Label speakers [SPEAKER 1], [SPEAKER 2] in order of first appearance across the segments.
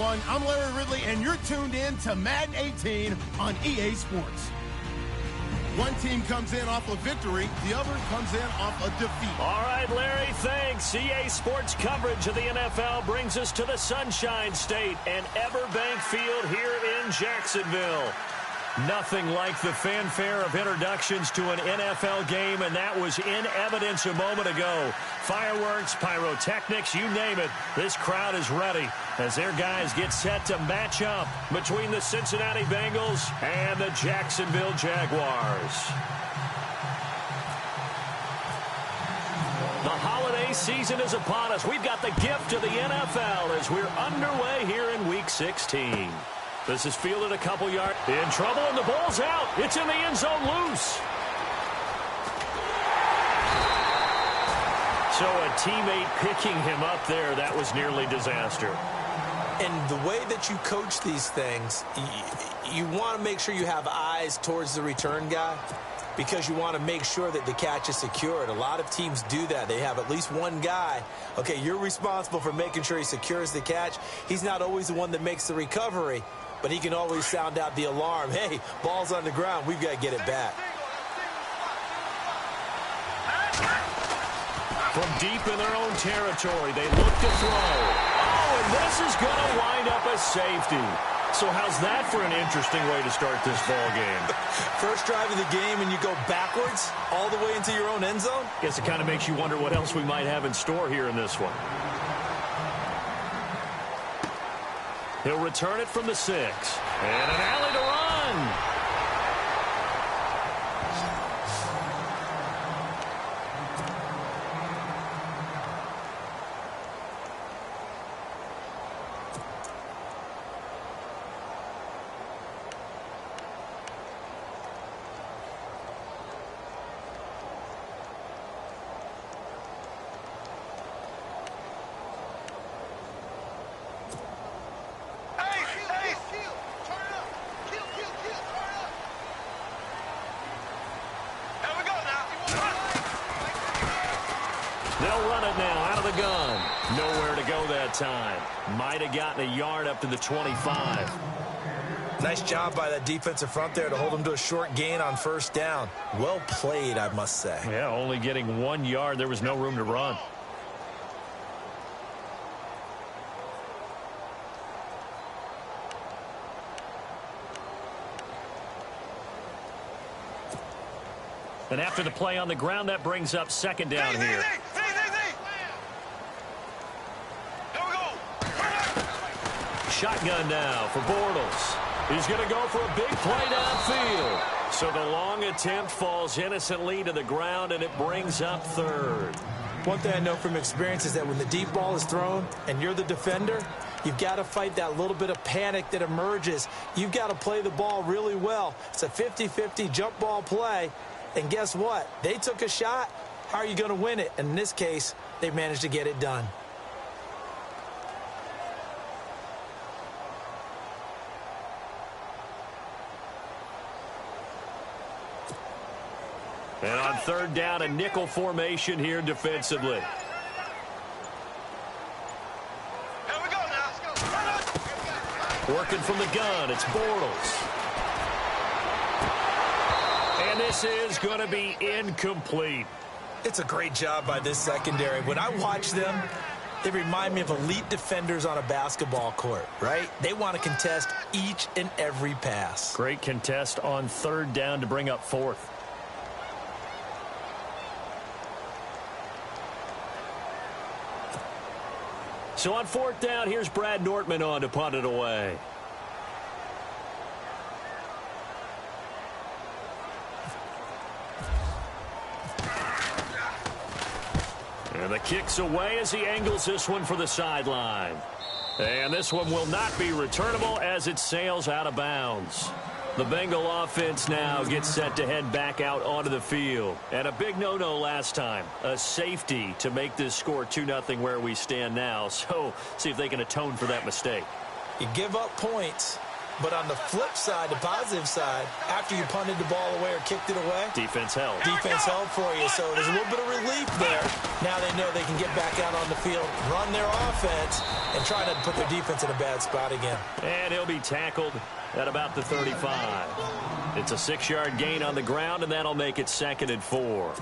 [SPEAKER 1] everyone. I'm Larry Ridley, and you're tuned in to Madden 18 on EA Sports. One team comes in off a victory, the other comes in off a defeat.
[SPEAKER 2] All right, Larry, thanks. EA Sports coverage of the NFL brings us to the Sunshine State and Everbank Field here in Jacksonville. Nothing like the fanfare of introductions to an NFL game, and that was in evidence a moment ago. Fireworks, pyrotechnics, you name it. This crowd is ready as their guys get set to match up between the Cincinnati Bengals and the Jacksonville Jaguars. The holiday season is upon us. We've got the gift of the NFL as we're underway here in Week 16. This is fielded a couple yards. In trouble, and the ball's out. It's in the end zone loose. So a teammate picking him up there, that was nearly disaster.
[SPEAKER 3] And the way that you coach these things, you want to make sure you have eyes towards the return guy because you want to make sure that the catch is secured. A lot of teams do that. They have at least one guy. Okay, you're responsible for making sure he secures the catch. He's not always the one that makes the recovery, but he can always sound out the alarm. Hey, ball's on the ground. We've got to get it back.
[SPEAKER 2] From deep in their own territory, they look to throw. Oh, and this is going to wind up a safety. So how's that for an interesting way to start this ball game?
[SPEAKER 3] First drive of the game and you go backwards all the way into your own end zone?
[SPEAKER 2] Guess it kind of makes you wonder what else we might have in store here in this one. He'll return it from the 6. And an alley to run. They'll run it now out of the gun. Nowhere to go that time. Might have gotten a yard up to the 25.
[SPEAKER 3] Nice job by that defensive front there to hold him to a short gain on first down. Well played, I must say.
[SPEAKER 2] Yeah, only getting 1 yard. There was no room to run. And after the play on the ground, that brings up second down here. Shotgun now for Bortles. He's going to go for a big play downfield. So the long attempt falls innocently to the ground, and it brings up third.
[SPEAKER 3] One thing I know from experience is that when the deep ball is thrown and you're the defender, you've got to fight that little bit of panic that emerges. You've got to play the ball really well. It's a 50-50 jump ball play. And guess what? They took a shot. How are you going to win it? And in this case, they managed to get it done.
[SPEAKER 2] And on third down, a nickel formation here defensively.
[SPEAKER 4] Here we go now.
[SPEAKER 2] Working from the gun, it's Bortles. And this is going to be incomplete.
[SPEAKER 3] It's a great job by this secondary. When I watch them, they remind me of elite defenders on a basketball court, right? They want to contest each and every pass.
[SPEAKER 2] Great contest on third down to bring up fourth. So on fourth down, here's Brad Nortman on to punt it away. And the kick's away as he angles this one for the sideline. And this one will not be returnable as it sails out of bounds. The Bengal offense now gets set to head back out onto the field. And a big no-no last time. A safety to make this score 2-0 where we stand now. So see if they can atone for that mistake.
[SPEAKER 3] You give up points, But on the flip side, the positive side, after you punted the ball away or kicked it away,
[SPEAKER 2] defense held.
[SPEAKER 3] Defense held for you, so there's a little bit of relief there. Now they know they can get back out on the field, run their offense, and try not to put their defense in a bad spot again.
[SPEAKER 2] And he'll be tackled at about the 35. It's a 6-yard gain on the ground, and that'll make it 2nd and 4.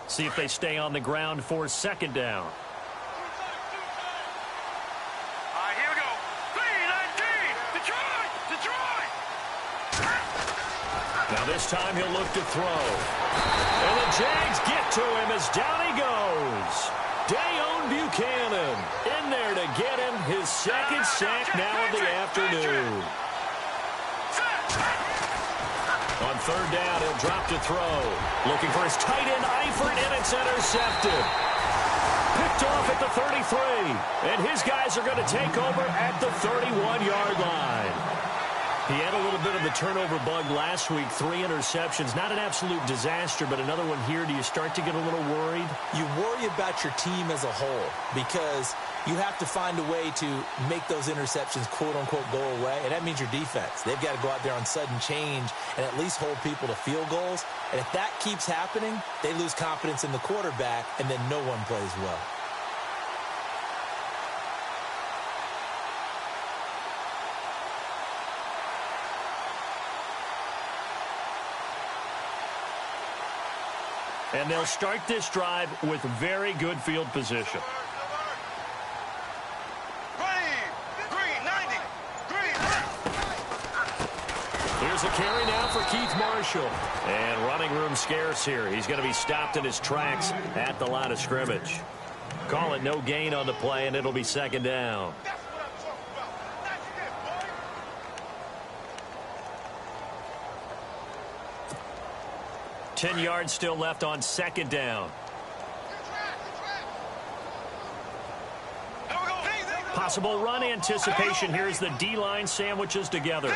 [SPEAKER 2] See if they stay on the ground for 2nd down.
[SPEAKER 4] All right, here we go. 3-19. Detroit.
[SPEAKER 2] Now this time he'll look to throw. And the Jags get to him as down he goes. Dayon Buchanan in there to get him his 2nd sack now of the afternoon. On 3rd down, he'll drop to throw. Looking for his tight end, Eifert, and it's intercepted. Picked off at the 33. And his guys are going to take over at the 31-yard line. He had a little bit of the turnover bug last week. 3 interceptions. Not an absolute disaster, but another one here. Do you start to get a little worried?
[SPEAKER 3] You worry about your team as a whole because you have to find a way to make those interceptions, quote-unquote, go away, and that means your defense. They've got to go out there on sudden change and at least hold people to field goals. And if that keeps happening, they lose confidence in the quarterback, and then no one plays well.
[SPEAKER 2] And they'll start this drive with very good field position. Here's a carry now for Keith Marshall. And running room scarce here. He's going to be stopped in his tracks at the line of scrimmage. Call it no gain on the play, and it'll be 2nd down. 10 yards still left on 2nd down. Possible run anticipation here as the D-line sandwiches together.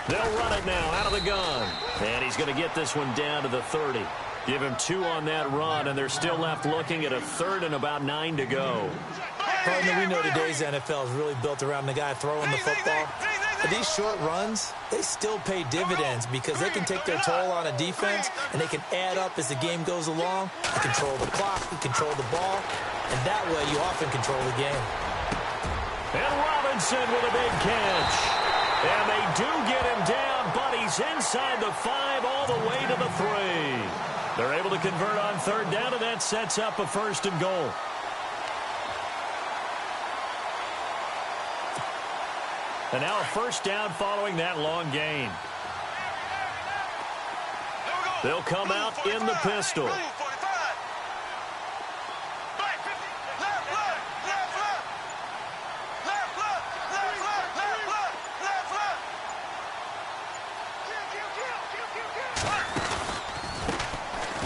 [SPEAKER 2] They'll run it now out of the gun. And he's going to get this one down to the 30. Give him 2 on that run, and they're still left looking at a 3rd and about 9 to go.
[SPEAKER 3] Partner, we know today's NFL is really built around the guy throwing the football. But these short runs, they still pay dividends because they can take their toll on a defense, and they can add up as the game goes along. You control the clock, you control the ball, and that way you often control the game.
[SPEAKER 2] And Robinson with a big catch. And they do get him down, but he's inside the 5 all the way to the 3. They're able to convert on 3rd down, and that sets up a 1st and goal. And now a 1st down following that long gain. They'll come out in the pistol.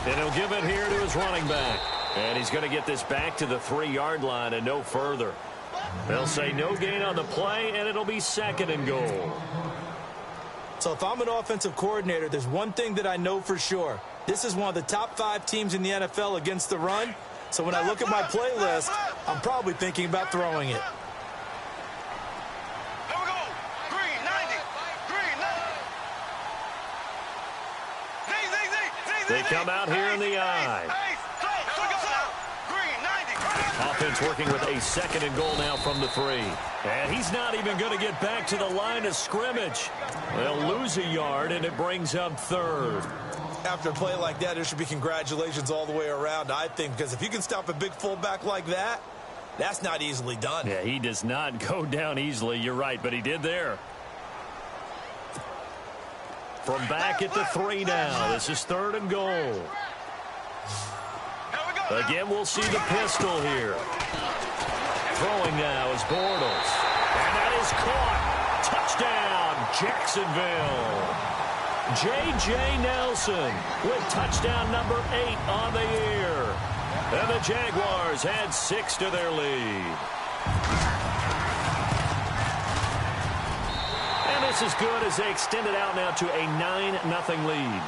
[SPEAKER 2] And he'll give it here to his running back. And he's going to get this back to the 3-yard line and no further. They'll say no gain on the play, and it'll be 2nd and goal.
[SPEAKER 3] So if I'm an offensive coordinator, there's one thing that I know for sure. This is one of the top 5 teams in the NFL against the run. So when I look at my playlist, I'm probably thinking about throwing it.
[SPEAKER 2] They come out here in the eye. Offense working with a 2nd and goal now from the 3. And he's not even going to get back to the line of scrimmage. They'll lose a yard, and it brings up 3rd.
[SPEAKER 3] After a play like that, there should be congratulations all the way around, I think, because if you can stop a big fullback like that, that's not easily done.
[SPEAKER 2] Yeah, he does not go down easily. You're right, but he did there. From back at the 3 now. This is 3rd and goal. Again, we'll see the pistol here. Throwing now is Bortles. And that is caught. Touchdown, Jacksonville. J.J. Nelson with touchdown number 8 on the year. And the Jaguars add 6 to their lead. And this is good as they extend it out now to a 9-0 lead.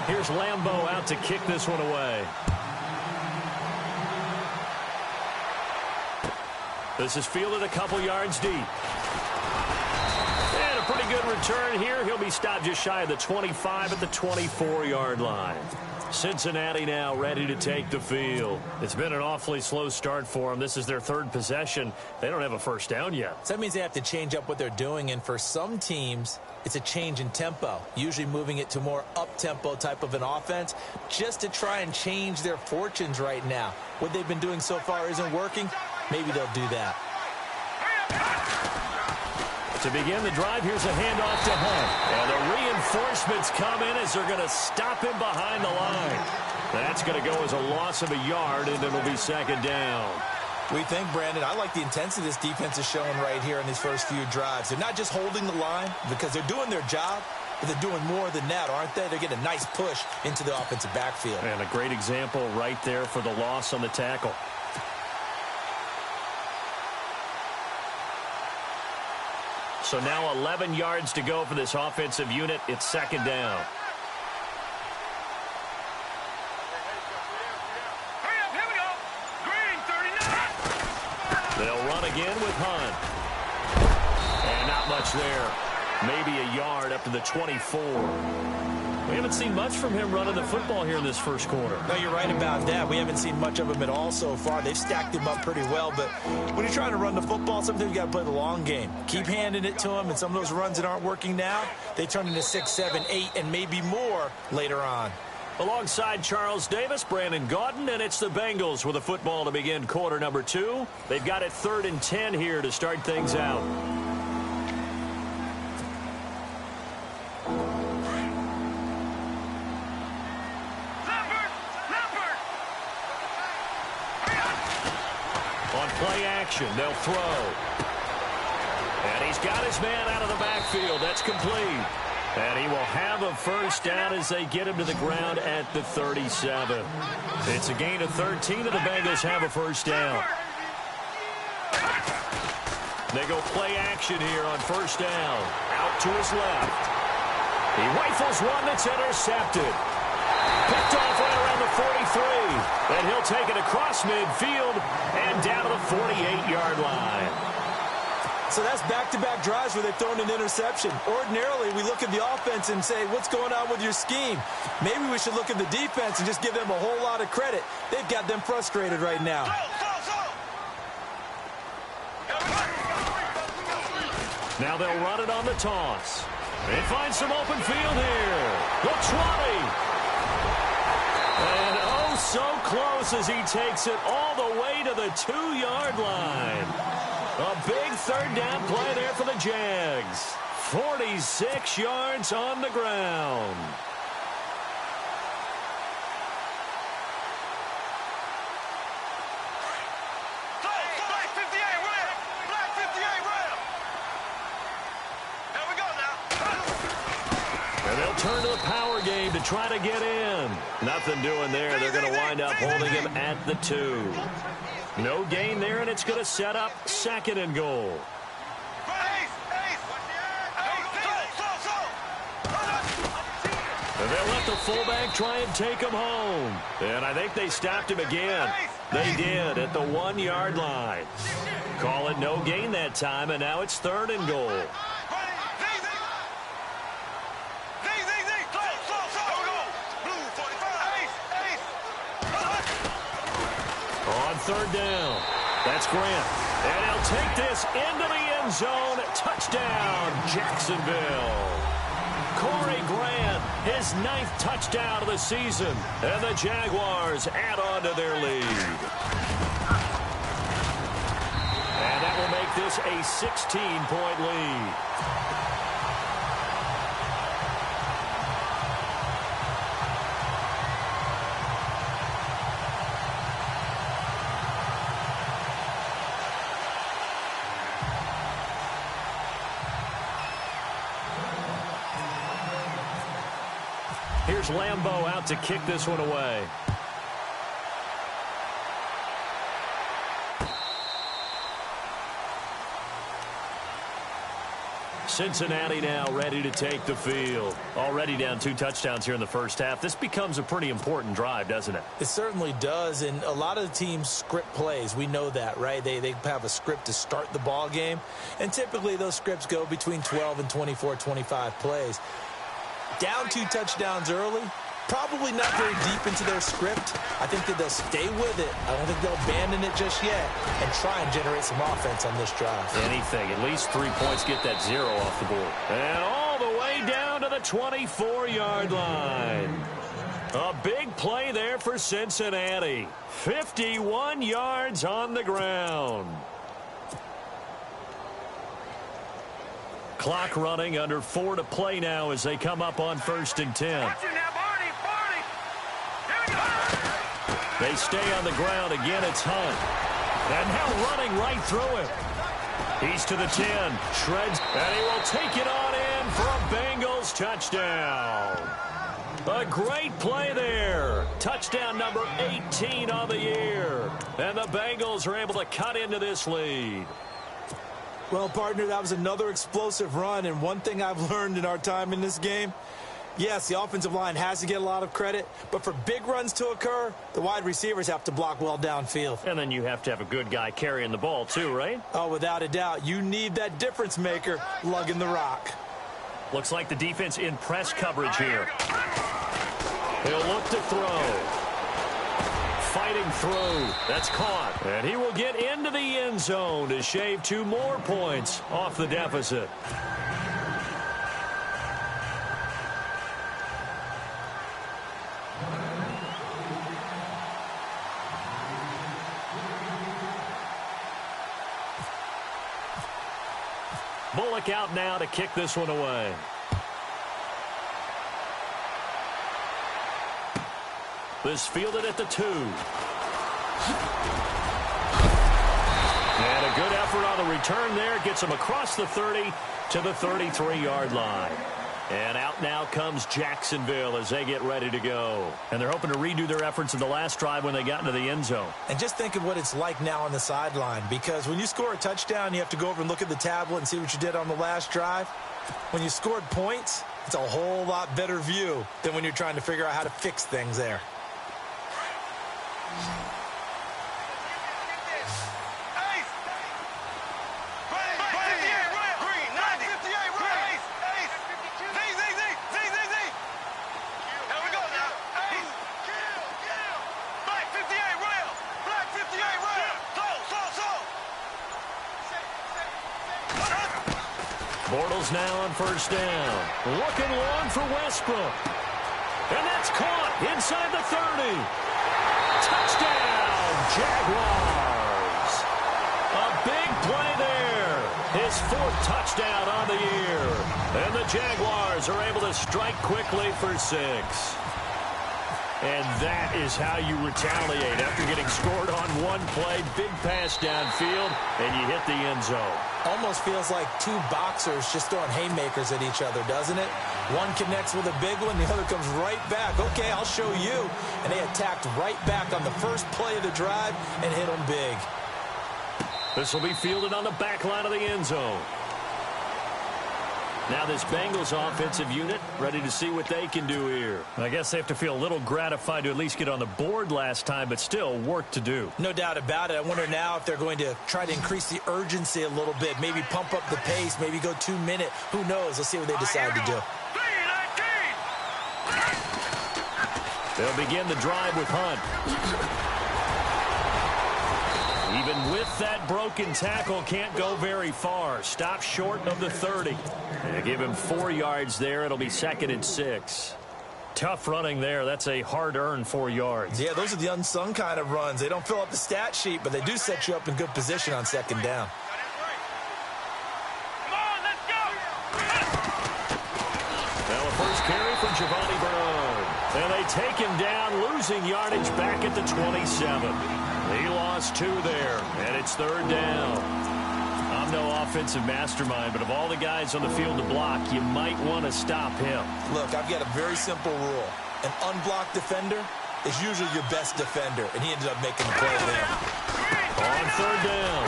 [SPEAKER 2] Here's Lambeau out to kick this one away. This is fielded a couple yards deep. And a pretty good return here. He'll be stopped just shy of the 25 at the 24-yard line. Cincinnati now ready to take the field. It's been an awfully slow start for them. This is their third possession. They don't have a first down yet.
[SPEAKER 3] So that means they have to change up what they're doing, and for some teams, it's a change in tempo, usually moving it to more up-tempo type of an offense just to try and change their fortunes right now. What they've been doing so far isn't working. Maybe they'll do that.
[SPEAKER 2] To begin the drive, here's a handoff to Hunt. And the reinforcements come in as they're going to stop him behind the line. That's going to go as a loss of a yard, and it'll be second down.
[SPEAKER 3] We think, Brandon, I like the intensity this defense is showing right here in these first few drives. They're not just holding the line because they're doing their job, but they're doing more than that, aren't they? They're getting a nice push into the offensive backfield.
[SPEAKER 2] And a great example right there for the loss on the tackle. So now 11 yards to go for this offensive unit. It's second down.
[SPEAKER 4] Here we go. Green, 39.
[SPEAKER 2] They'll run again with Hunt. And not much there. Maybe a yard up to the 24. We haven't seen much from him running the football here in this first quarter.
[SPEAKER 3] No, you're right about that. We haven't seen much of him at all so far. They've stacked him up pretty well, but when you're trying to run the football, sometimes you got to play the long game. Keep handing it to him, and some of those runs that aren't working now, they turn into 6, 7, 8, and maybe more later on.
[SPEAKER 2] Alongside Charles Davis, Brandon Gaudin, and it's the Bengals with a football to begin quarter number 2. They've got it 3rd and 10 here to start things out. Play action. They'll throw. And he's got his man out of the backfield. That's complete. And he will have a first down as they get him to the ground at the 37. It's a gain of 13, and the Bengals have a first down. They go play action here on first down. Out to his left. He rifles one that's intercepted. Picked off right around the 43. And he'll take it across midfield and down to the 48-yard line.
[SPEAKER 3] So that's back-to-back drives where they've thrown an interception. Ordinarily, we look at the offense and say, what's going on with your scheme? Maybe we should look at the defense and just give them a whole lot of credit. They've got them frustrated right now.
[SPEAKER 2] Now they'll run it on the toss. They find some open field here. The 20. And oh, so close as he takes it all the way to the 2-yard line. A big third down play there for the Jags. 46 yards on the ground.
[SPEAKER 4] Black 58 ram. Black 58 ram. Here we go now.
[SPEAKER 2] And they'll turn to the power game to try to get in. Nothing doing there. They're going to wind up holding him at the 2. No gain there, and it's going to set up 2nd and goal. And they'll let the fullback try and take him home. And I think they stopped him again. They did at the 1-yard line. Call it no gain that time, and now it's 3rd and goal. On 3rd down, that's Grant. And he'll take this into the end zone. Touchdown, Jacksonville. Corey Grant, his 9th touchdown of the season. And the Jaguars add on to their lead. And that will make this a 16-point lead. Here's Lambeau out to kick this one away. Cincinnati now ready to take the field. Already down 2 touchdowns here in the first half. This becomes a pretty important drive, doesn't it?
[SPEAKER 3] It certainly does, and a lot of the teams script plays. We know that, right? They have a script to start the ball game, and typically those scripts go between 12 and 24, 25 plays. Down 2 touchdowns early, probably not very deep into their script. I think that they'll stay with it. I don't think they'll abandon it just yet and try and generate some offense on this drive.
[SPEAKER 2] Anything. At least 3 points, get that 0 off the board. And all the way down to the 24-yard line. A big play there for Cincinnati. 51 yards on the ground. Clock running, under 4 to play now as they come up on 1st and 10. They stay on the ground. Again, it's Hunt. And now running right through him. He's to the 10. Shreds. And he will take it on in for a Bengals touchdown. A great play there. Touchdown number 18 on the year. And the Bengals are able to cut into this lead.
[SPEAKER 3] Well, partner, that was another explosive run. And one thing I've learned in our time in this game, yes, the offensive line has to get a lot of credit, but for big runs to occur, the wide receivers have to block well downfield.
[SPEAKER 2] And then you have to have a good guy carrying the ball too, right?
[SPEAKER 3] Oh, without a doubt. You need that difference maker lugging the rock.
[SPEAKER 2] Looks like the defense in press coverage here. He'll look to throw. Fighting through. That's caught. And he will get into the end zone to shave 2 more points off the deficit. Bullock out now to kick this one away. This fielded at the 2. And a good effort on the return there. Gets him across the 30 to the 33-yard line. And out now comes Jacksonville as they get ready to go. And they're hoping to redo their efforts in the last drive when they got into the end zone.
[SPEAKER 3] And just think of what it's like now on the sideline, because when you score a touchdown, you have to go over and look at the tablet and see what you did on the last drive. When you scored points, it's a whole lot better view than when you're trying to figure out how to fix things there.
[SPEAKER 2] Bortles now on 1st down. Looking long for Westbrook. And that's caught inside the 30. Touchdown, Jaguars. A big play there. His 4th touchdown on the year. And the Jaguars are able to strike quickly for 6. And that is how you retaliate after getting scored on one play. Big pass downfield, and you hit the end zone.
[SPEAKER 3] Almost feels like 2 boxers just throwing haymakers at each other, doesn't it? One connects with a big one, the other comes right back. Okay, I'll show you. And they attacked right back on the first play of the drive and hit them big.
[SPEAKER 2] This will be fielded on the back line of the end zone. Now this Bengals offensive unit ready to see what they can do here. I guess they have to feel a little gratified to at least get on the board last time, but still work to do.
[SPEAKER 3] No doubt about it. I wonder now if they're going to try to increase the urgency a little bit, maybe pump up the pace, maybe go 2 minute. Who knows? Let's see what they decide to do.
[SPEAKER 2] They'll begin the drive with Hunt. Even with that broken tackle, can't go very far. Stop short of the 30. They give him 4 yards there. It'll be 2nd and 6. Tough running there. That's a hard-earned 4 yards.
[SPEAKER 3] Yeah, those are the unsung kind of runs. They don't fill up the stat sheet, but they do set you up in good position on 2nd down.
[SPEAKER 2] Now a first carry from Giovanni Bernard. And they take him down, losing yardage back at the 27. He lost 2 there, and it's 3rd down. I'm no offensive mastermind, but of all the guys on the field to block, you might want to stop him.
[SPEAKER 3] Look, I've got a very simple rule. an unblocked defender is usually your best defender, and he ended up making the play there.
[SPEAKER 2] On third down,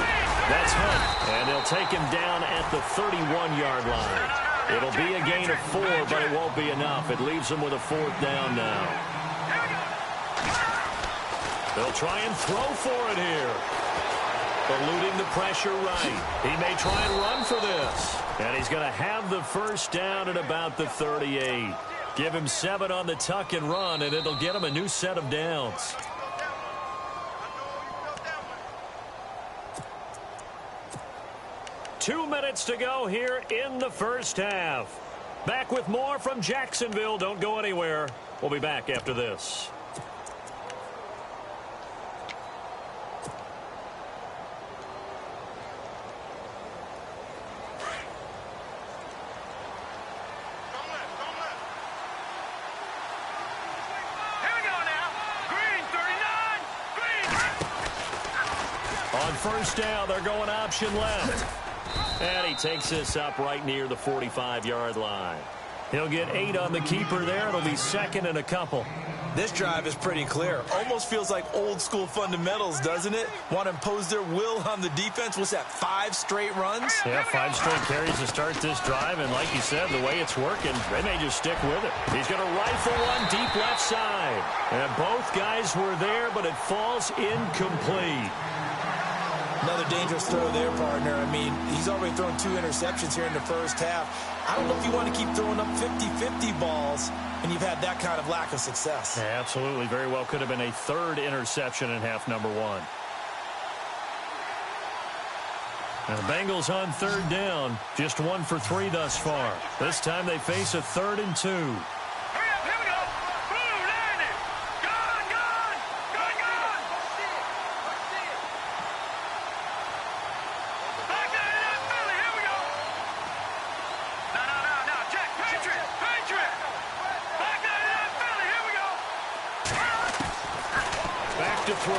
[SPEAKER 2] that's Hunt, and they'll take him down at the 31-yard line. It'll be a gain of 4, but it won't be enough. It leaves them with a 4th down now. They'll try and throw for it here. Eluding the pressure right. He may try and run for this. And he's going to have the first down at about the 38. Give him 7 on the tuck and run, and it'll get him a new set of downs. Two minutes to go here in the first half. Back with more from Jacksonville. Don't go anywhere. We'll be back after this. On first down, they're going option left. And he takes this up right near the 45-yard line. He'll get 8 on the keeper there. It'll be 2nd and a couple.
[SPEAKER 3] This drive is pretty clear. Almost feels like old-school fundamentals, doesn't it? Want to impose their will on the defense. What's that, 5 straight runs?
[SPEAKER 2] Yeah, 5 straight carries to start this drive. And like you said, the way it's working, they may just stick with it. He's going to rifle one deep left side. And both guys were there, but it falls incomplete.
[SPEAKER 3] Another dangerous throw there, partner. I mean, he's already thrown 2 interceptions here in the first half. I don't know if you want to keep throwing up 50-50 balls, and you've had that kind of lack of success.
[SPEAKER 2] Yeah, absolutely. Very well could have been a 3rd interception in half number 1. And the Bengals on 3rd down. Just 1 for 3 thus far. This time they face a 3rd and 2. To throw.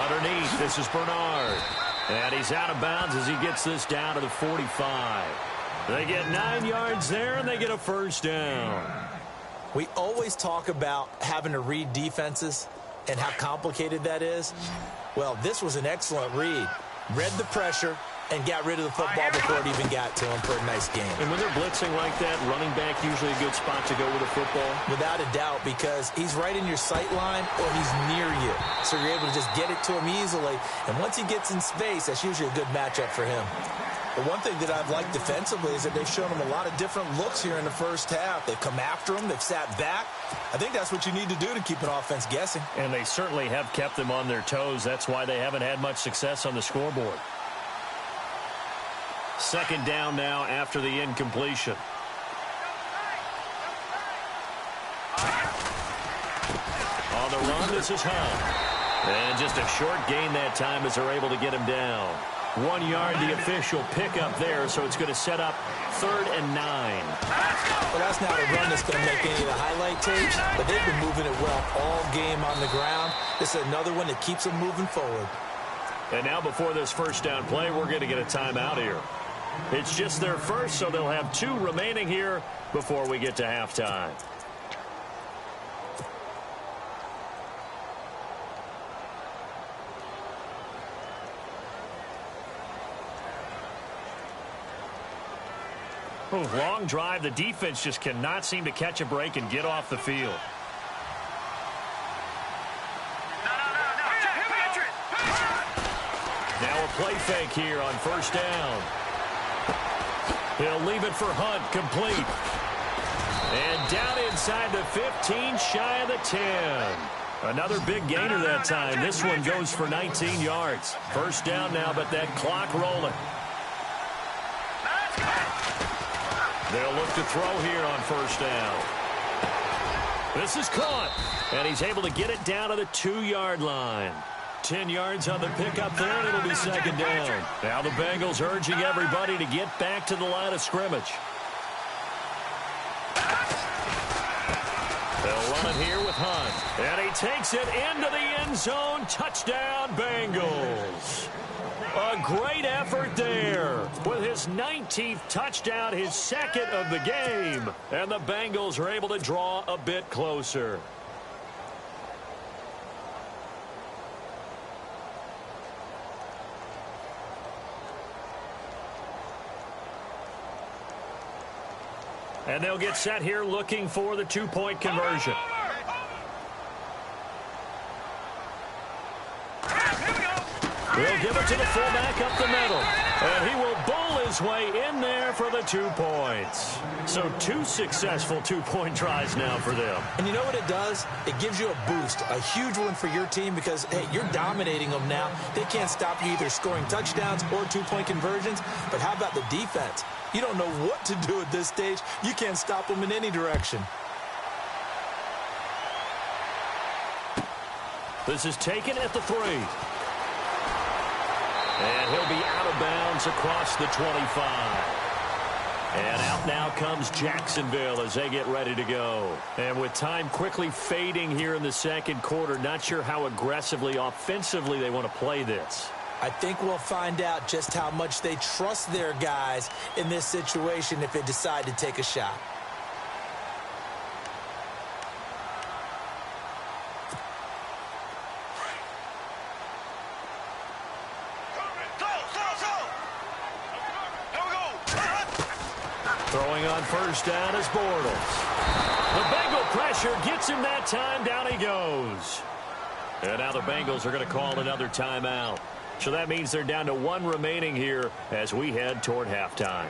[SPEAKER 2] Underneath, this is Bernard. And he's out of bounds as he gets this down to the 45. They get 9 yards there, and they get a first down.
[SPEAKER 3] We always talk about having to read defenses and how complicated that is. Well, this was an excellent read. Read the pressure and got rid of the football before it even got to him for a nice game.
[SPEAKER 2] And when they're blitzing like that, running back usually a good spot to go with the football?
[SPEAKER 3] Without a doubt, because he's right in your sight line or he's near you. So you're able to just get it to him easily. And once he gets in space, that's usually a good matchup for him. But one thing that I've liked defensively is that they've shown him a lot of different looks here in the first half. They've come after him. They've sat back. I think that's what you need to do to keep an offense guessing.
[SPEAKER 2] And they certainly have kept them on their toes. That's why they haven't had much success on the scoreboard. 2nd down now after the incompletion. On the run, this is Hunt. And just a short gain that time as they're able to get him down. 1 yard, the official pickup there, so it's going to set up 3rd and 9.
[SPEAKER 3] Well, that's not a run that's going to make any of the highlight tapes, but they've been moving it well all game on the ground. This is another one that keeps them moving forward.
[SPEAKER 2] And now before this first down play, we're going to get a timeout here. It's just their first, so they'll have 2 remaining here before we get to halftime. Oh, long drive. The defense just cannot seem to catch a break and get off the field. Now a play fake here on first down. He'll leave it for Hunt, complete. And down inside the 15, shy of the 10. Another big gainer that time. This one goes for 19 yards. First down now, but that clock rolling. They'll look to throw here on first down. This is caught. And he's able to get it down to the 2-yard line. 10 yards on the pickup there, and it'll be 2nd down. Now the Bengals urging everybody to get back to the line of scrimmage. They'll Rolling here with Hunt. And he takes it into the end zone. Touchdown, Bengals. A great effort there with his 19th touchdown, his second of the game. And the Bengals are able to draw a bit closer. And they'll get set here looking for the two-point conversion. He'll give it to the fullback up the middle. And he will bowl his way in there for the 2 points. So 2 successful two-point tries now for them.
[SPEAKER 3] And you know what it does? It gives you a boost, a huge one for your team because, hey, you're dominating them now. They can't stop you either scoring touchdowns or two-point conversions. But how about the defense? You don't know what to do at this stage. You can't stop them in any direction.
[SPEAKER 2] This is taken at the 3. And he'll be out of bounds across the 25. And out now comes Jacksonville as they get ready to go. And with time quickly fading here in the second quarter, not sure how aggressively, offensively they want to play this.
[SPEAKER 3] I think we'll find out just how much they trust their guys in this situation if they decide to take a shot.
[SPEAKER 2] Throwing on first down is Bortles. The Bengal pressure gets him that time. Down he goes. And now the Bengals are going to call another timeout. So that means they're down to 1 remaining here as we head toward halftime.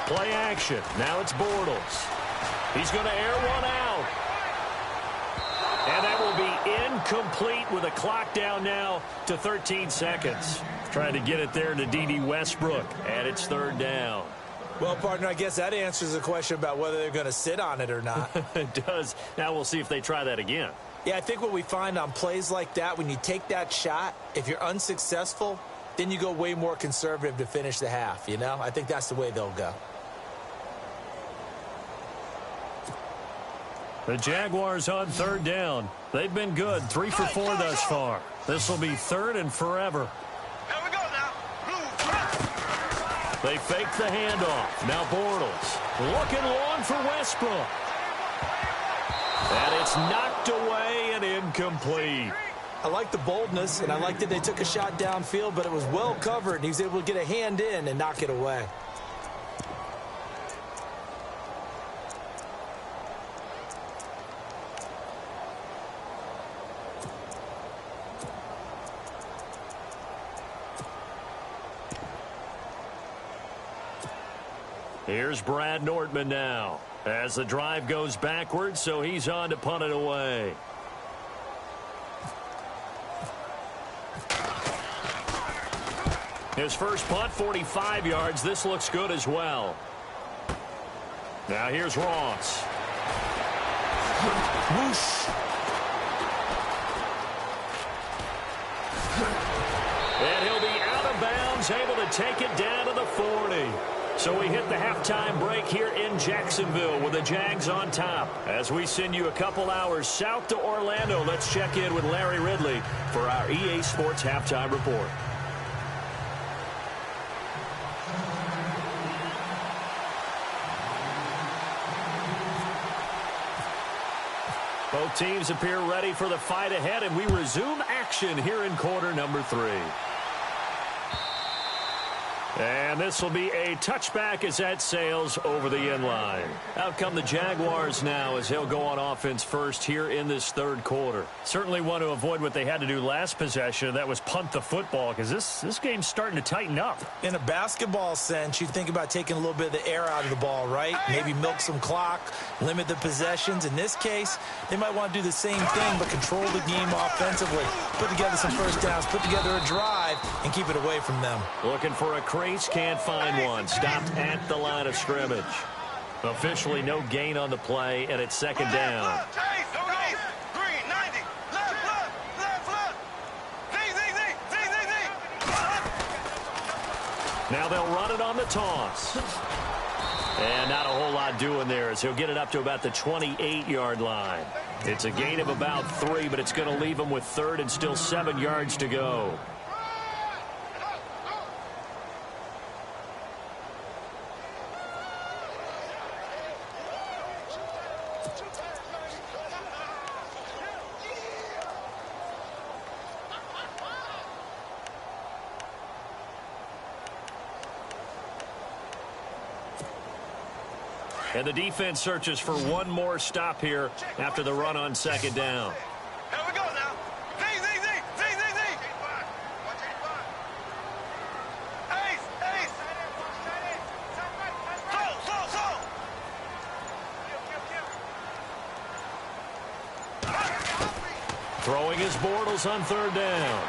[SPEAKER 2] Play action. Now it's Bortles. He's going to air one out. And that will be incomplete with a clock down now to 13 seconds. Trying to get it there to D.D. Westbrook. And it's 3rd down.
[SPEAKER 3] Well, partner, I guess that answers the question about whether they're going to sit on it or not.
[SPEAKER 2] It does. Now we'll see if they try that again.
[SPEAKER 3] Yeah, I think what we find on plays like that, when you take that shot, if you're unsuccessful, then you go way more conservative to finish the half, you know? I think that's the way they'll go.
[SPEAKER 2] The Jaguars on 3rd down. They've been good, 3 for 4 thus far. This will be 3rd and forever.
[SPEAKER 4] Here we go now.
[SPEAKER 2] They fake the handoff. Now Bortles looking long for Westbrook. And it's knocked away and incomplete.
[SPEAKER 3] I like the boldness, and I like that they took a shot downfield, but it was well covered, and he was able to get a hand in and knock it away.
[SPEAKER 2] Here's Brad Nortman now as the drive goes backwards, so he's on to punt it away. His first punt, 45 yards. This looks good as well. Now here's Ross.
[SPEAKER 3] Whoosh.
[SPEAKER 2] And he'll be out of bounds, able to take it down to the 40. So we hit the halftime break here in Jacksonville with the Jags on top. As we send you a couple hours south to Orlando, let's check in with Larry Ridley for our EA Sports Halftime Report. Both teams appear ready for the fight ahead, and we resume action here in quarter number 3. And this will be a touchback as that sails over the end line. Out come the Jaguars now as he'll go on offense first here in this third quarter. Certainly want to avoid what they had to do last possession. That was punt the football because this game's starting to tighten up.
[SPEAKER 3] In a basketball sense, you think about taking a little bit of the air out of the ball, right? Maybe milk some clock, limit the possessions. In this case, they might want to do the same thing but control the game offensively. Put together some first downs, put together a drive, and keep it away from them.
[SPEAKER 2] Looking for a crease, can't find one. Stopped at the line of scrimmage. Officially no gain on the play, and it's second down. Now they'll run it on the toss. And not a whole lot doing there as he'll get it up to about the 28-yard line. It's a gain of about 3, but it's going to leave him with third and still 7 yards to go. And the defense searches for one more stop here after the run on second down.
[SPEAKER 4] Here we go now. Z. Ace. Slow.
[SPEAKER 2] Throwing his Bortles on third down.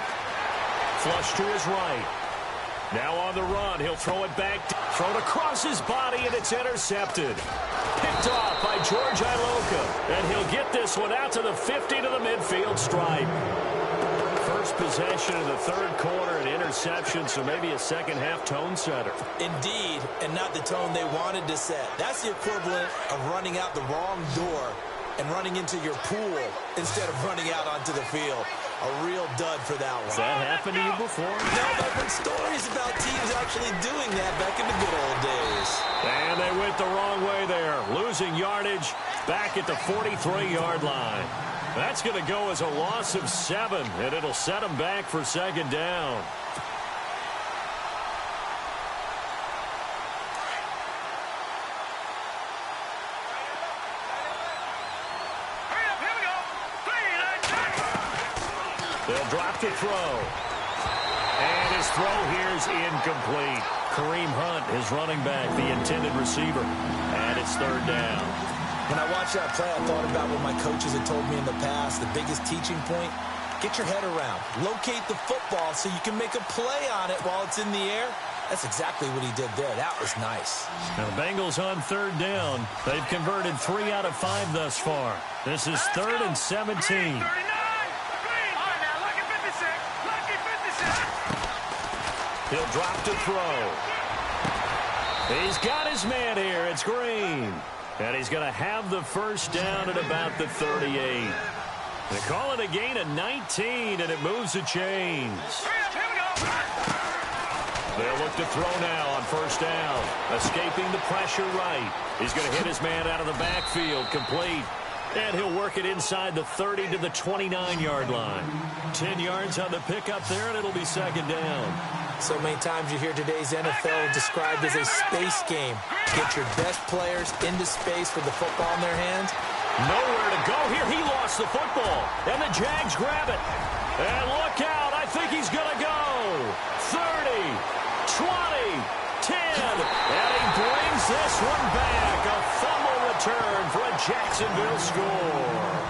[SPEAKER 2] Flush to his right. Now on the run, he'll throw it back. Thrown across his body, and it's intercepted. Picked off by George Iloka. And he'll get this one out to the 50 to the midfield stripe. First possession of the third quarter, an interception, so maybe a second-half tone setter.
[SPEAKER 3] Indeed, and not the tone they wanted to set. That's the equivalent of running out the wrong door and running into your pool instead of running out onto the field. A real dud for that one.
[SPEAKER 2] Has that happened to you before?
[SPEAKER 3] No, I've heard stories about teams actually doing that back in the good old days.
[SPEAKER 2] And they went the wrong way there. Losing yardage back at the 43-yard line. That's going to go as a loss of 7, and it'll set them back for second down. They'll drop to throw. And his throw here is incomplete. Kareem Hunt, his running back, the intended receiver. And it's third down.
[SPEAKER 3] When I watched that play, I thought about what my coaches had told me in the past. The biggest teaching point, get your head around. Locate the football so you can make a play on it while it's in the air. That's exactly what he did there. That was nice.
[SPEAKER 2] Now the Bengals on third down. They've converted 3 out of 5 thus far. This is third and 17. He'll drop to throw. He's got his man here. It's Green. And he's going to have the first down at about the 38. They call it a gain of 19, and it moves the chains. They'll look to throw now on first down. Escaping the pressure right. He's going to hit his man out of the backfield. Complete. And he'll work it inside the 30 to the 29-yard line. 10 yards on the pickup there, and it'll be second down.
[SPEAKER 3] So many times you hear today's NFL described as a space game. Get your best players into space with the football in their hands.
[SPEAKER 2] Nowhere to go here. He lost the football, and the Jags grab it. And look out. I think he's going to go. 30, 20, 10. And he brings this one back. A fumble return for a Jacksonville score.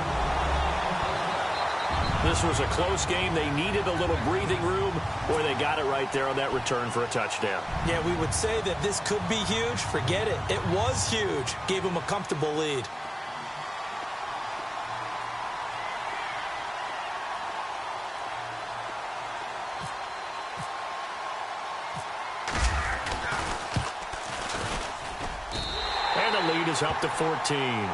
[SPEAKER 2] This was a close game. They needed a little breathing room, or they got it right there on that return for a touchdown.
[SPEAKER 3] Yeah, we would say that this could be huge. Forget it. It was huge. Gave him a comfortable lead.
[SPEAKER 2] And the lead is up to 14.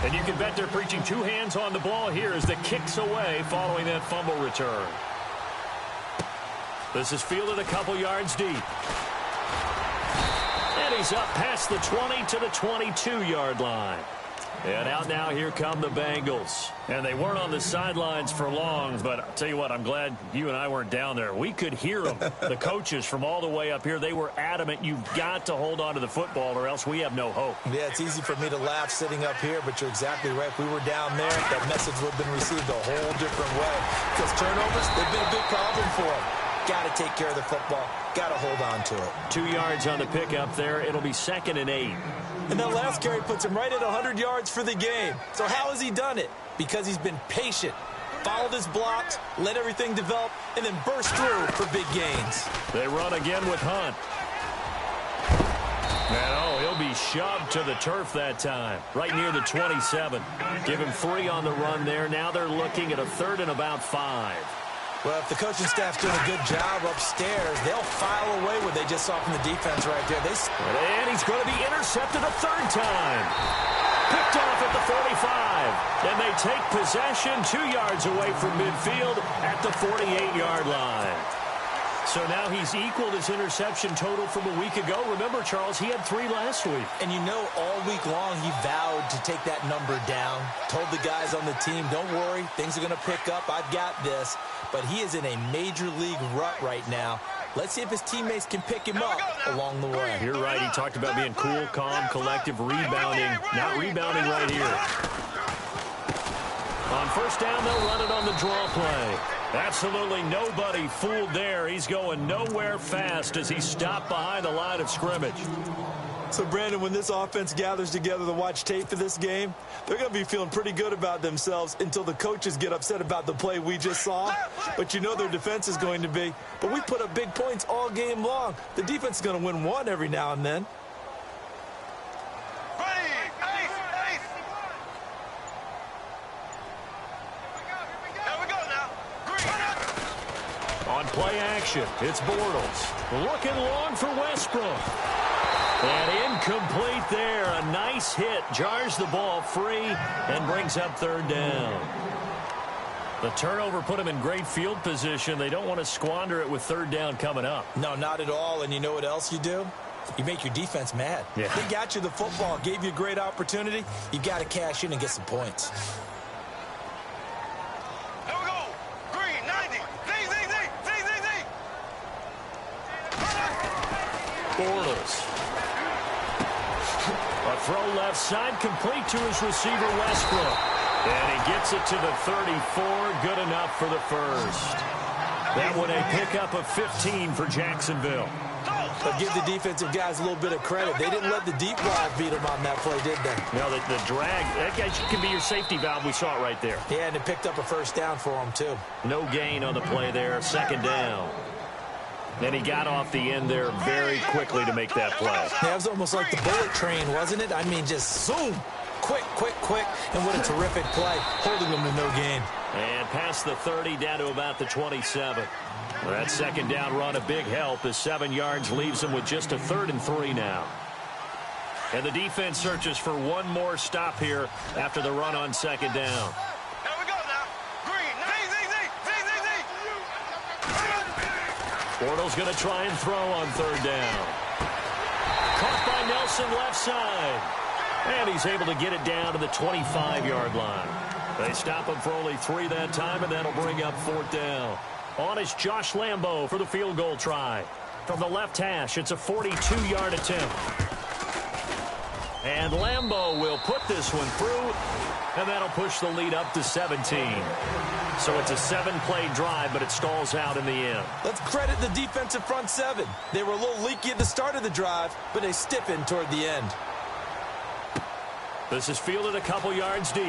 [SPEAKER 2] And you can bet they're preaching 2 hands on the ball here as the kick's away following that fumble return. This is fielded a couple yards deep. And he's up past the 20 to the 22-yard line. And out now, here come the Bengals. And they weren't on the sidelines for long, but I'll tell you what, I'm glad you and I weren't down there. We could hear them, the coaches from all the way up here. They were adamant, you've got to hold on to the football or else we have no hope.
[SPEAKER 3] Yeah, it's easy for me to laugh sitting up here, but you're exactly right. If we were down there, that message would have been received a whole different way. Because turnovers, they've been a big problem for them. Got to take care of the football. Got to hold on to it. 2
[SPEAKER 2] yards on the pickup there. It'll be 2nd and 8.
[SPEAKER 3] And that last carry puts him right at 100 yards for the game. So how has he done it? Because he's been patient, followed his blocks, let everything develop, and then burst through for big gains.
[SPEAKER 2] They run again with Hunt. And he'll be shoved to the turf that time, right near the 27. Give him 3 on the run there. Now they're looking at a 3rd and about 5.
[SPEAKER 3] Well, if the coaching staff's doing a good job upstairs, they'll file away what they just saw from the defense right there.
[SPEAKER 2] And he's going to be intercepted a 3rd time. Picked off at the 45. And they take possession 2 yards away from midfield at the 48-yard line. So now he's equaled his interception total from a week ago. Remember, Charles, he had 3 last week.
[SPEAKER 3] And you know, all week long he vowed to take that number down. Told the guys on the team, don't worry, things are going to pick up. I've got this. But he is in a major league rut right now. Let's see if his teammates can pick him up along the way.
[SPEAKER 2] You're right. He talked about being cool, calm, collective, rebounding. Not rebounding right here. On 1st down, they'll run it on the draw play. Absolutely nobody fooled there. He's going nowhere fast as he stopped behind the line of scrimmage.
[SPEAKER 3] So, Brandon, when this offense gathers together to watch tape for this game, they're going to be feeling pretty good about themselves until the coaches get upset about the play we just saw. But you know their defense is going to be. But we put up big points all game long. The defense is going to win one every now and then.
[SPEAKER 2] On play action, it's Bortles. Looking long for Westbrook. And incomplete there. A nice hit. Jars the ball free and brings up 3rd down. The turnover put him in great field position. They don't want to squander it with 3rd down coming up.
[SPEAKER 3] No, not at all. And you know what else you do? You make your defense mad.
[SPEAKER 2] Yeah.
[SPEAKER 3] They got you the football, gave you a great opportunity. You got to cash in and get some points.
[SPEAKER 2] Bortles. A throw left side, complete to his receiver, Westbrook. And he gets it to the 34, good enough for the 1st. That one a pickup of 15 for Jacksonville.
[SPEAKER 3] But give the defensive guys a little bit of credit. They didn't let the deep ball beat them on that play, did they?
[SPEAKER 2] No, the drag, that guy can be your safety valve. We saw it right there.
[SPEAKER 3] Yeah, and it picked up a 1st down for him, too.
[SPEAKER 2] No gain on the play there, 2nd down. Then he got off the end there very quickly to make that play.
[SPEAKER 3] Yeah, it was almost like the bullet train, wasn't it? I mean, just zoom. Quick, quick, quick. And what a terrific play, holding them to no gain.
[SPEAKER 2] And past the 30, down to about the 27. That 2nd down run, a big help. The 7 yards leaves them with just a 3rd and 3 now. And the defense searches for one more stop here after the run on 2nd down. Bortles going to try and throw on 3rd down. Caught by Nelson left side. And he's able to get it down to the 25-yard line. They stop him for only 3 that time, and that'll bring up 4th down. On is Josh Lambo for the field goal try. From the left hash, it's a 42-yard attempt. And Lambo will put this one through, and that'll push the lead up to 17. So it's a 7-play drive, but it stalls out in the end.
[SPEAKER 3] Let's credit the defensive front 7. They were a little leaky at the start of the drive, but they stiffened toward the end.
[SPEAKER 2] This is fielded a couple yards deep.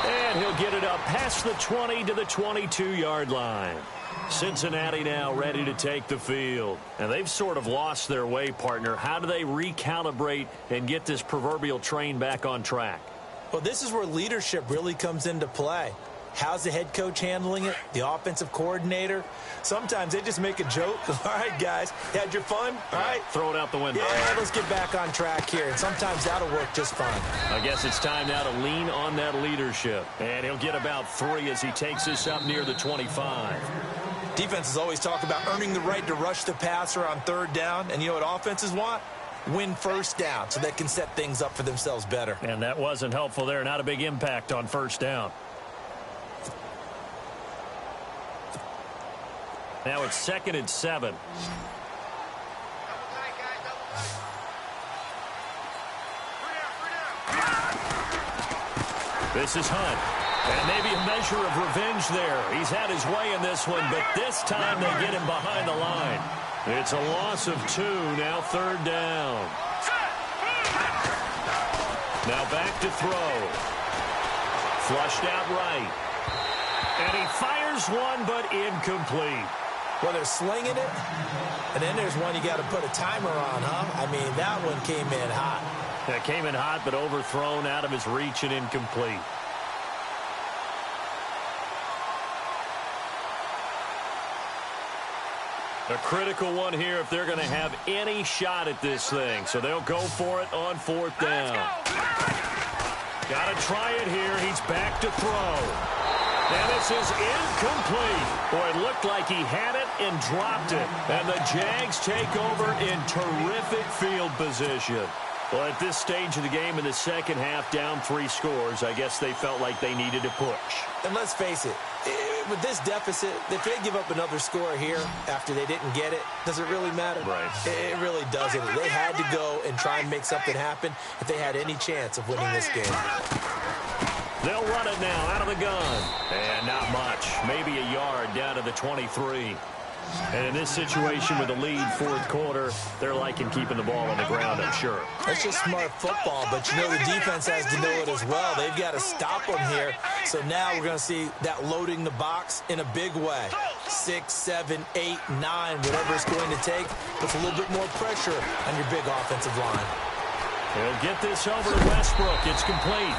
[SPEAKER 2] And he'll get it up past the 20 to the 22-yard line. Cincinnati now ready to take the field. And they've sort of lost their way, partner. How do they recalibrate and get this proverbial train back on track?
[SPEAKER 3] Well, this is where leadership really comes into play. How's the head coach handling it? The offensive coordinator? Sometimes they just make a joke. All right, guys, had your fun? All right.
[SPEAKER 2] Throw it out the window.
[SPEAKER 3] Yeah, let's get back on track here. And sometimes that'll work just fine.
[SPEAKER 2] I guess it's time now to lean on that leadership. And he'll get about 3 as he takes this up near the 25.
[SPEAKER 3] Defenses always talk about earning the right to rush the passer on third down. And you know what offenses want? Win first down so they can set things up for themselves better.
[SPEAKER 2] And that wasn't helpful there. Not a big impact on first down. Now it's 2nd and 7. This is Hunt. And maybe a measure of revenge there. He's had his way in this one, but this time they get him behind the line. It's a loss of 2, now 3rd down. Now back to throw. Flushed out right. And he fires one, but incomplete.
[SPEAKER 3] Well, they're slinging it, and then there's one you got to put a timer on, huh? I mean, that one came in hot.
[SPEAKER 2] That came in hot, but overthrown, out of his reach and incomplete. A critical one here if they're going to have any shot at this thing. So they'll go for it on 4th down. Got to try it here. He's back to throw. And this is incomplete. Boy, it looked like he had it and dropped it. And the Jags take over in terrific field position. Well, at this stage of the game in the second half, down 3 scores, I guess they felt like they needed to push.
[SPEAKER 3] And let's face it, with this deficit, if they give up another score here after they didn't get it, does it really matter?
[SPEAKER 2] Right.
[SPEAKER 3] It really doesn't. They had to go and try and make something happen if they had any chance of winning this game.
[SPEAKER 2] They'll run it now out of the gun. And not much. Maybe a yard down to the 23. And in this situation with the lead 4th quarter, they're liking keeping the ball on the ground, I'm sure.
[SPEAKER 3] That's just smart football, but you know the defense has to know it as well. They've got to stop them here. So now we're going to see that loading the box in a big way. 6, 7, 8, 9, whatever it's going to take, puts a little bit more pressure on your big offensive line.
[SPEAKER 2] He'll get this over to Westbrook. It's complete.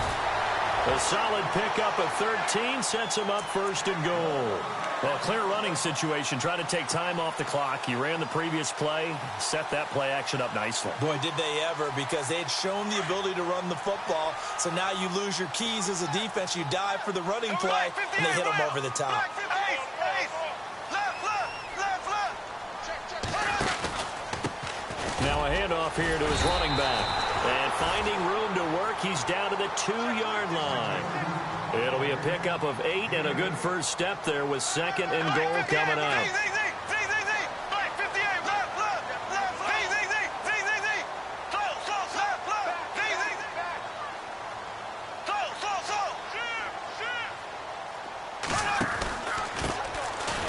[SPEAKER 2] A solid pickup of 13 sets him up 1st and goal. Well, clear running situation. Trying to take time off the clock. He ran the previous play, set that play action up nicely.
[SPEAKER 3] Boy, did they ever, because they had shown the ability to run the football. So now you lose your keys as a defense. You dive for the running play, and they hit them over the top.
[SPEAKER 2] Now a handoff here to his running back. And finding room to work, he's down to the 2-yard line. It'll be a pickup of 8 and a good first step there with 2nd and goal coming up.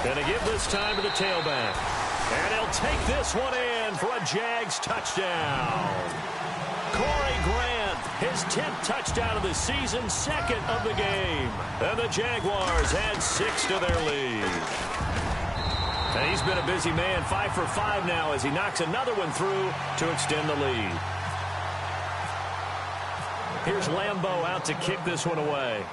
[SPEAKER 2] Gonna give this time to the tailback. And he'll take this one in for a Jags touchdown. Corey Grant, his 10th touchdown of the season, 2nd of the game. And the Jaguars add 6 to their lead. And he's been a busy man, 5 for 5 now as he knocks another one through to extend the lead. Here's Lambeau out to kick this one away.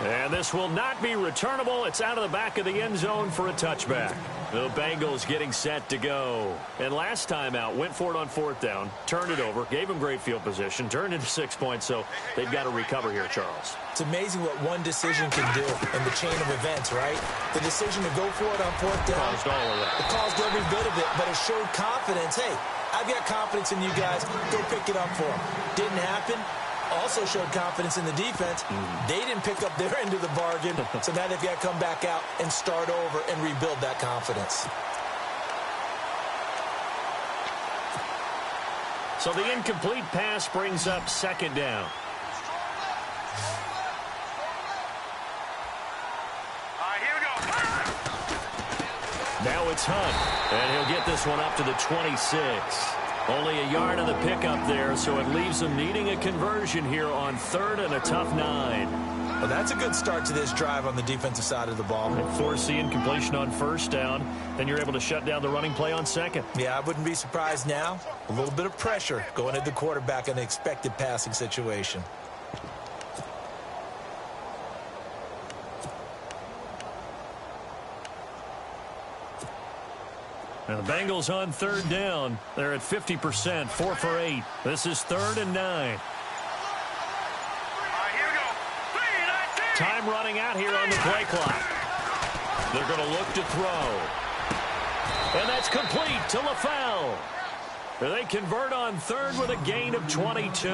[SPEAKER 2] And this will not be returnable. It's out of the back of the end zone for a touchback. The Bengals getting set to go. And last time out, went for it on 4th down, turned it over, gave them great field position, turned into 6 points, so they've got to recover here, Charles.
[SPEAKER 3] It's amazing what one decision can do in the chain of events, right? The decision to go for it on 4th down.
[SPEAKER 2] Caused all of that.
[SPEAKER 3] It caused every bit of it, but it showed confidence. Hey, I've got confidence in you guys. Go pick it up for them. Didn't happen. Also showed confidence in the defense. They didn't pick up their end of the bargain, so now they've got to come back out and start over and rebuild that confidence.
[SPEAKER 2] So the incomplete pass brings up 2nd down.
[SPEAKER 4] Here we go.
[SPEAKER 2] Now it's Hunt, and he'll get this one up to the 26. Only a yard of the pickup there, so it leaves them needing a conversion here on 3rd and a tough 9.
[SPEAKER 3] Well, that's a good start to this drive on the defensive side of the ball.
[SPEAKER 2] Force the incompletion on 1st down, then you're able to shut down the running play on 2nd.
[SPEAKER 3] Yeah, I wouldn't be surprised now. A little bit of pressure going at the quarterback in an expected passing situation.
[SPEAKER 2] And the Bengals on 3rd down. They're at 50%, 4 for 8. This is 3rd and 9.
[SPEAKER 4] Here we go.
[SPEAKER 2] Time running out here on the play clock. They're going to look to throw. And that's complete to LaFell. They convert on third with a gain of 22.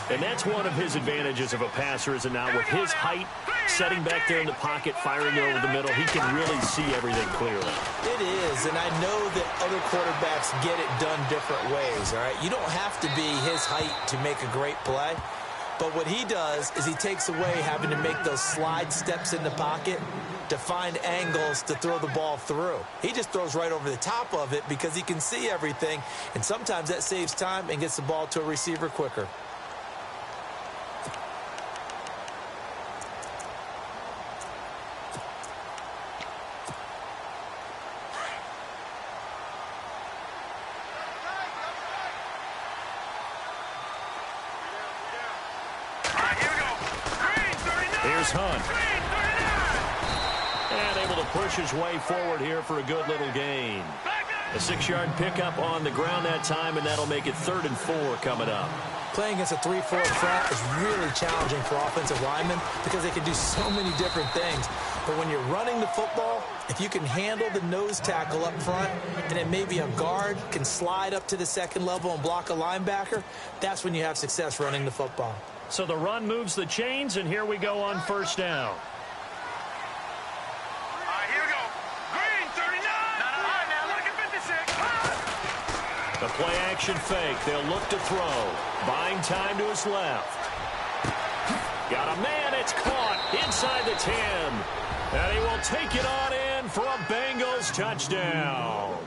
[SPEAKER 2] And that's one of his advantages of a passer, is it not? With his height, setting back there in the pocket, firing it over the middle, he can really see everything clearly.
[SPEAKER 3] It is, and I know that other quarterbacks get it done different ways, all right? You don't have to be his height to make a great play. But what he does is he takes away having to make those slide steps in the pocket to find angles to throw the ball through. He just throws right over the top of it because he can see everything, and sometimes that saves time and gets the ball to a receiver quicker.
[SPEAKER 2] Here's Hunt. And able to push his way forward here for a good little gain. A 6-yard pickup on the ground that time, and that'll make it 3rd and 4 coming up.
[SPEAKER 3] Playing against a 3-4 front is really challenging for offensive linemen because they can do so many different things. But when you're running the football, if you can handle the nose tackle up front, and then maybe a guard can slide up to the second level and block a linebacker, that's when you have success running the football.
[SPEAKER 2] So the run moves the chains, and here we go on 1st down.
[SPEAKER 4] Here we go. Green, 39. Now look at 56.
[SPEAKER 2] The play action fake. They'll look to throw. Buying time to his left. Got a man. It's caught inside the 10. And he will take it on in for a Bengals touchdown.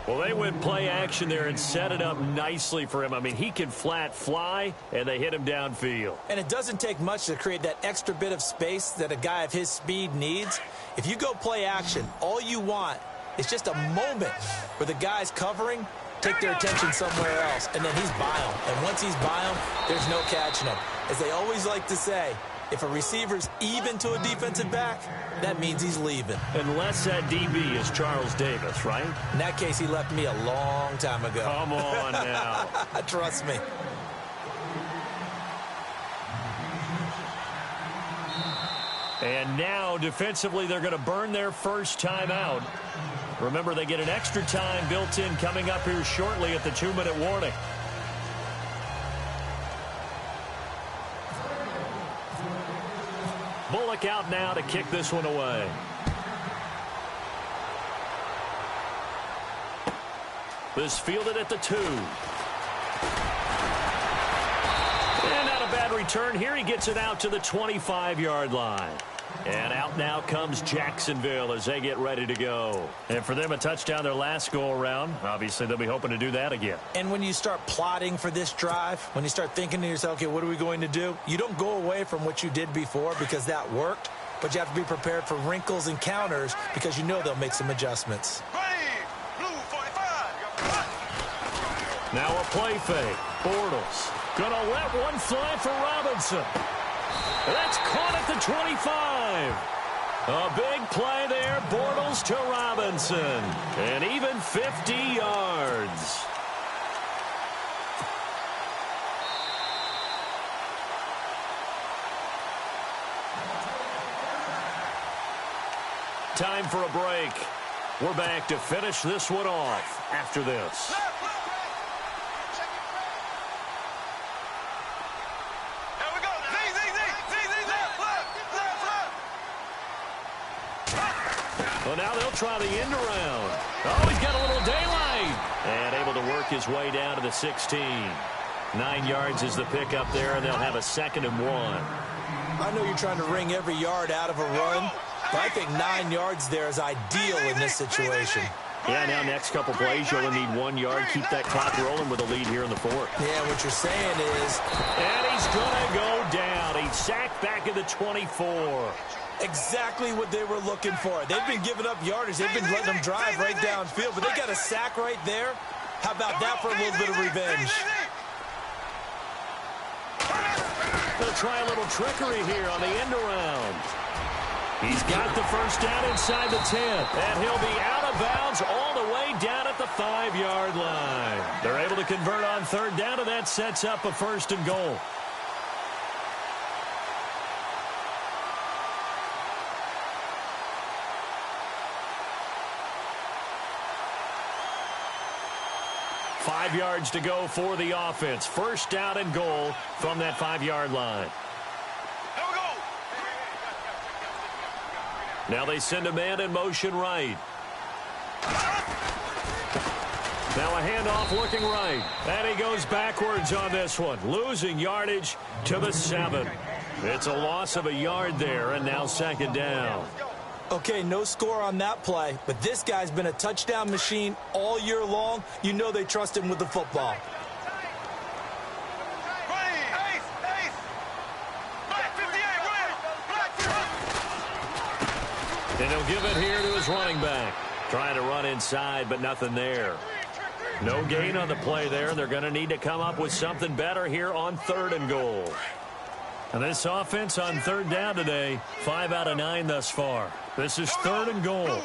[SPEAKER 2] Well, they went play action there and set it up nicely for him. I mean, he can flat fly, and they hit him downfield.
[SPEAKER 3] And it doesn't take much to create that extra bit of space that a guy of his speed needs. If you go play action, all you want is just a moment where the guy's covering, take their attention somewhere else, and then he's by him. And once he's by him, there's no catching him. As they always like to say, if a receiver's even to a defensive back, that means he's leaving.
[SPEAKER 2] Unless that DB is Charles Davis, right?
[SPEAKER 3] In that case, he left me a long time ago.
[SPEAKER 2] Come on now.
[SPEAKER 3] Trust me.
[SPEAKER 2] And now, defensively, they're going to burn their first time out. Remember, they get an extra time built in coming up here shortly at the 2-minute warning. Bullock out now to kick this one away. This fielded at the 2. And not a bad return here. He gets it out to the 25-yard line. And out now comes Jacksonville as they get ready to go. And for them, a touchdown their last go-around. Obviously, they'll be hoping to do that again.
[SPEAKER 3] And when you start plotting for this drive, when you start thinking to yourself, okay, what are we going to do? You don't go away from what you did before because that worked, but you have to be prepared for wrinkles and counters because you know they'll make some adjustments.
[SPEAKER 4] Blue 45.
[SPEAKER 2] Now a play fake. Bortles gonna let one fly for Robinson. That's caught at the 25. A big play there, Bortles to Robinson. And even 50 yards. Time for a break. We're back to finish this one off after this. Well, now they'll try the end around. Oh, he's got a little daylight. And able to work his way down to the 16. 9 yards is the pickup there, and they'll have a 2nd and 1.
[SPEAKER 3] I know you're trying to wring every yard out of a run, but I think 9 yards there is ideal in this situation.
[SPEAKER 2] Yeah, now next couple plays, you only need 1 yard. Keep that clock rolling with a lead here in the 4th.
[SPEAKER 3] Yeah, what you're saying is...
[SPEAKER 2] And he's going to go down. He's sacked back at the 24.
[SPEAKER 3] Exactly what they were looking for. They've been giving up yardage. They've been letting them drive right downfield, but they got a sack right there. How about that for a little bit of revenge?
[SPEAKER 2] They'll try a little trickery here on the end around. He's got the first down inside the 10, and he'll be out of bounds all the way down at the 5-yard line. They're able to convert on 3rd down, and that sets up a 1st and goal. 5 yards to go for the offense. First down and goal from that 5-yard line.
[SPEAKER 4] Here we go.
[SPEAKER 2] Now they send a man in motion right. Now a handoff looking right. And he goes backwards on this one, losing yardage to the 7. It's a loss of a yard there, and now second down.
[SPEAKER 3] Okay, no score on that play, but this guy's been a touchdown machine all year long. You know they trust him with the football.
[SPEAKER 2] And he'll give it here to his running back. Trying to run inside, but nothing there. No gain on the play there. They're going to need to come up with something better here on 3rd and goal. And this offense on 3rd down today, 5 out of 9 thus far. This is 3rd and goal.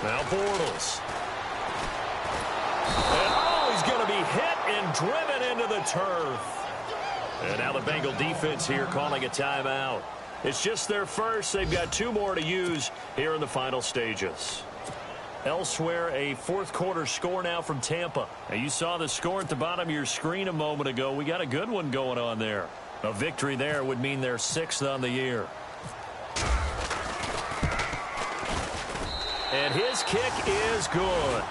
[SPEAKER 2] Now Bortles. And he's going to be hit and driven into the turf. And now the Bengal defense here calling a timeout. It's just their first. They've got 2 more to use here in the final stages. Elsewhere, a 4th quarter score now from Tampa. Now you saw the score at the bottom of your screen a moment ago. We got a good one going on there. A victory there would mean they're 6th on the year. And his kick is good.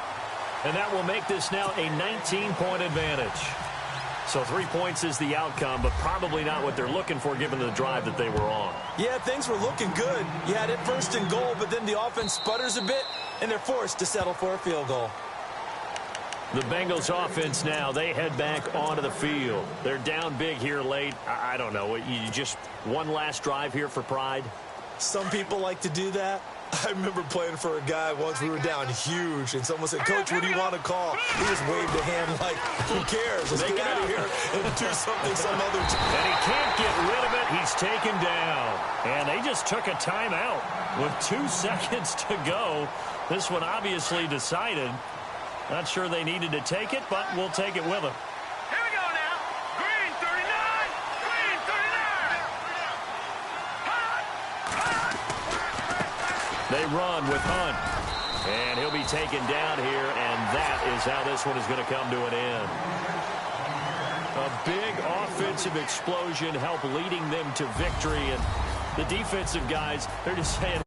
[SPEAKER 2] And that will make this now a 19-point advantage. So 3 points is the outcome, but probably not what they're looking for given the drive that they were on.
[SPEAKER 3] Yeah, things were looking good. You had it 1st and goal, but then the offense sputters a bit, and they're forced to settle for a field goal.
[SPEAKER 2] The Bengals offense now, they head back onto the field. They're down big here late. I don't know. You just one last drive here for pride?
[SPEAKER 3] Some people like to do that. I remember playing for a guy once. We were down huge, and someone said, "Coach, what do you want to call?" He just waved a hand like, "Who cares? Let's get out of here and do something some other time."
[SPEAKER 2] And he can't get rid of it. He's taken down. And they just took a timeout with 2 seconds to go. This one obviously decided. Not sure they needed to take it, but we'll take it with them.
[SPEAKER 4] Here we go now. Green 39. Green 39.
[SPEAKER 2] They run with Hunt. And he'll be taken down here, and that is how this one is going to come to an end. A big offensive explosion helped leading them to victory, and the defensive guys, they're just saying,